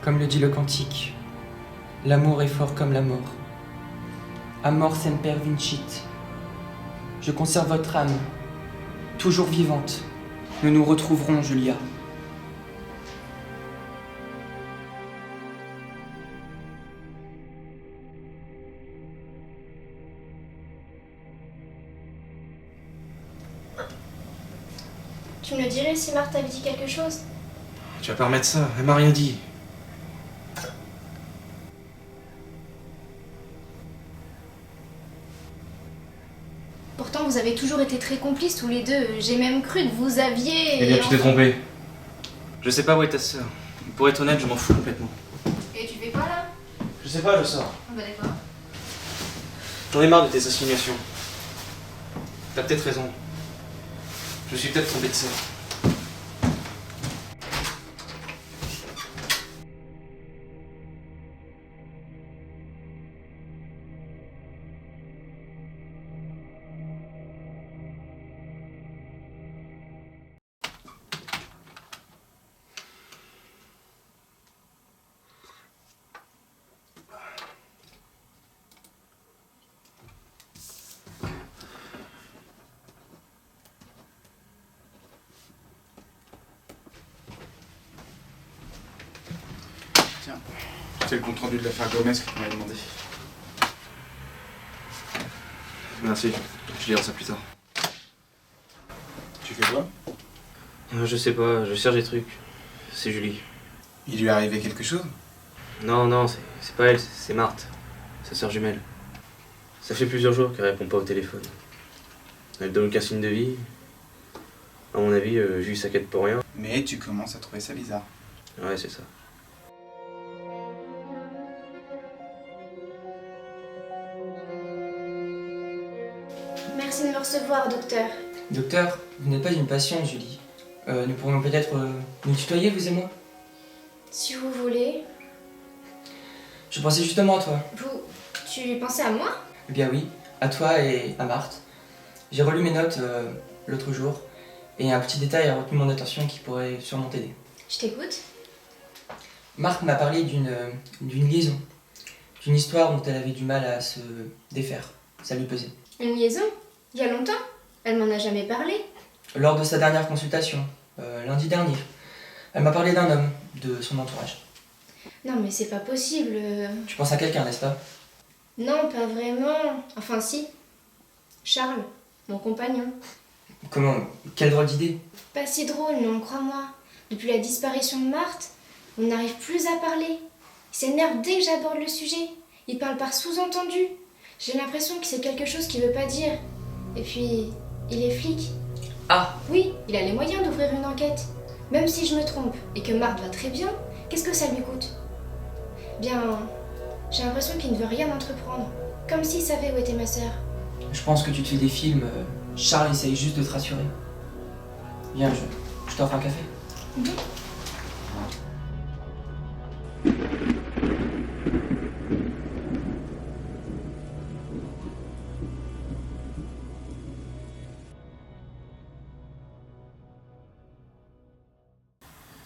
Comme le dit le cantique, l'amour est fort comme la mort. Amor semper vincit. Je conserve votre âme, toujours vivante. Nous nous retrouverons, Julia. Tu me le dirais si Marthe t'avait dit quelque chose? Tu vas pas remettre ça, elle m'a rien dit. Pourtant, vous avez toujours été très complices tous les deux. J'ai même cru que vous aviez... Eh bien, tu t'es trompé. Je sais pas où est ta sœur. Pour être honnête, je m'en fous complètement. Et tu fais quoi là? Je sais pas, je sors. Ah bah d'accord. J'en ai marre de tes insinuations. T'as peut-être raison. Je suis peut-être trompé de sœur. Tiens, c'est le compte rendu de l'affaire Gomez que tu m'avais demandé. Merci, je lirai ça plus tard. Tu fais quoi? Je sais pas, je cherche des trucs. C'est Julie. Il lui est arrivé quelque chose? Non, c'est pas elle, c'est Marthe, sa sœur jumelle. Ça fait plusieurs jours qu'elle répond pas au téléphone. Elle donne aucun signe de vie. À mon avis, Julie s'inquiète pour rien. Mais tu commences à trouver ça bizarre. Ouais, c'est ça. Merci de me recevoir, docteur. Docteur, vous n'êtes pas une patiente, Julie. Nous pourrions peut-être nous tutoyer, vous et moi? Si vous voulez. Je pensais justement à toi. Tu pensais à moi? Eh bien oui, à toi et à Marthe. J'ai relu mes notes l'autre jour, et un petit détail a retenu mon attention qui pourrait sûrement t'aider. Je t'écoute. Marthe m'a parlé d'une liaison, d'une histoire dont elle avait du mal à se défaire. Ça lui pesait. Une liaison? Il y a longtemps? Elle m'en a jamais parlé. Lors de sa dernière consultation, lundi dernier, elle m'a parlé d'un homme, de son entourage. Non mais c'est pas possible. Tu penses à quelqu'un, n'est-ce pas? Non, pas vraiment. Enfin si. Charles, mon compagnon. Comment? Quelle drôle d'idée! Pas si drôle, non, crois-moi. Depuis la disparition de Marthe, on n'arrive plus à parler. Il s'énerve dès que j'aborde le sujet. Il parle par sous-entendu. J'ai l'impression que c'est quelque chose qu'il veut pas dire. Et puis, il est flic. Ah! Oui, il a les moyens d'ouvrir une enquête. Même si je me trompe et que Marthe va très bien, qu'est-ce que ça lui coûte? Bien, j'ai l'impression qu'il ne veut rien entreprendre. Comme s'il savait où était ma sœur. Je pense que tu te fais des films. Charles essaye juste de te rassurer. Viens, je t'offre un café.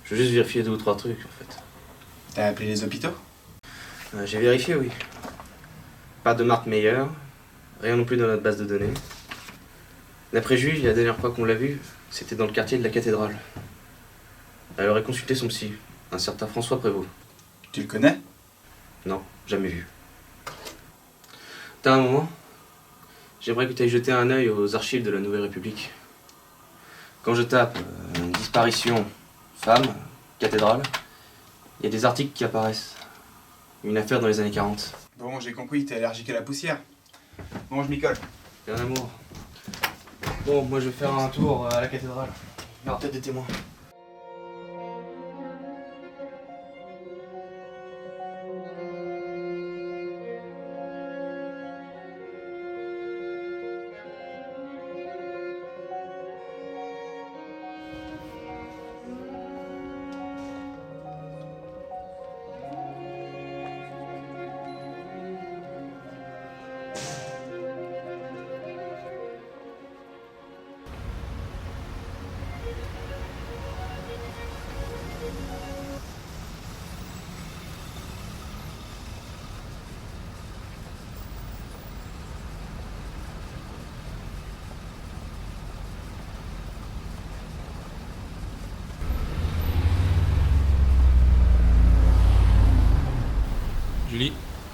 Je veux juste vérifier 2 ou 3 trucs en fait. T'as appelé les hôpitaux? J'ai vérifié, oui. Pas de Marthe Meyer, rien non plus dans notre base de données. D'après Jules, la dernière fois qu'on l'a vue, c'était dans le quartier de la cathédrale. Elle aurait consulté son psy, un certain François Prévost. Tu le connais? Non, jamais vu. T'as un moment? J'aimerais que tu ailles jeter un œil aux archives de la Nouvelle République. Quand je tape disparition, femme, cathédrale, il y a des articles qui apparaissent. Une affaire dans les années 40. Bon, j'ai compris, t'es allergique à la poussière. Bon, je m'y colle. Bien amour. Bon, moi je vais faire un tour à la cathédrale. Il y aura peut-être des témoins.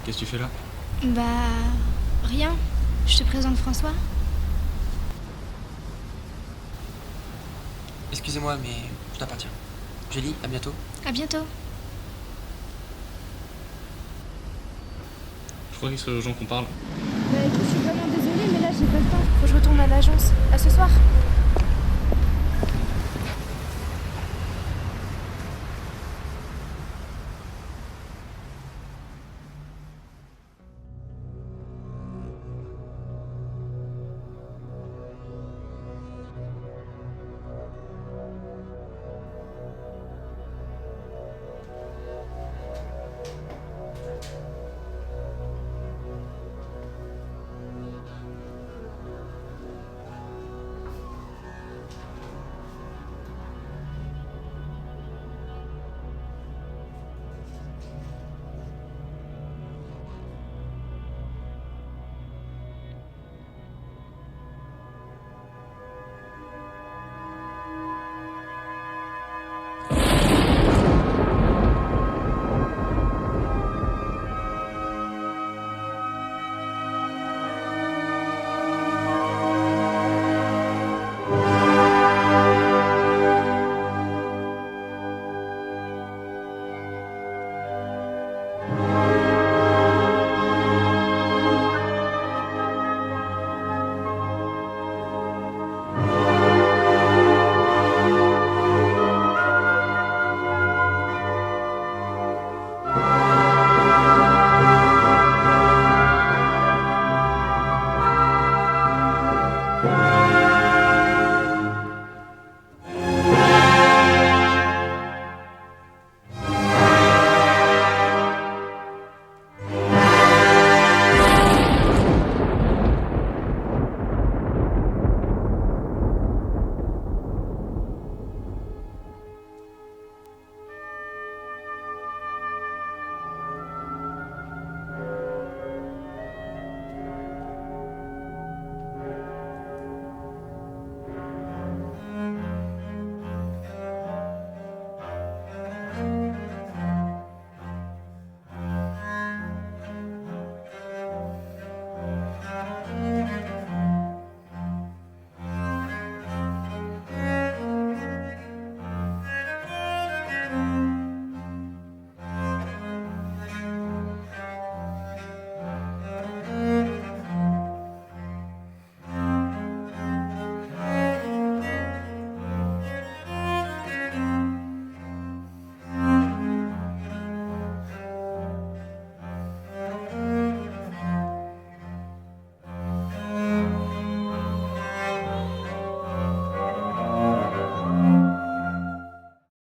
Qu'est-ce que tu fais là? Bah... rien. Je te présente François. Excusez-moi, mais je dois partir. Julie, à bientôt. À bientôt. Je crois qu'il serait urgent qu'on parle. Bah écoute, je suis vraiment désolée, mais là j'ai pas le temps. Faut que je retourne à l'agence. À ce soir.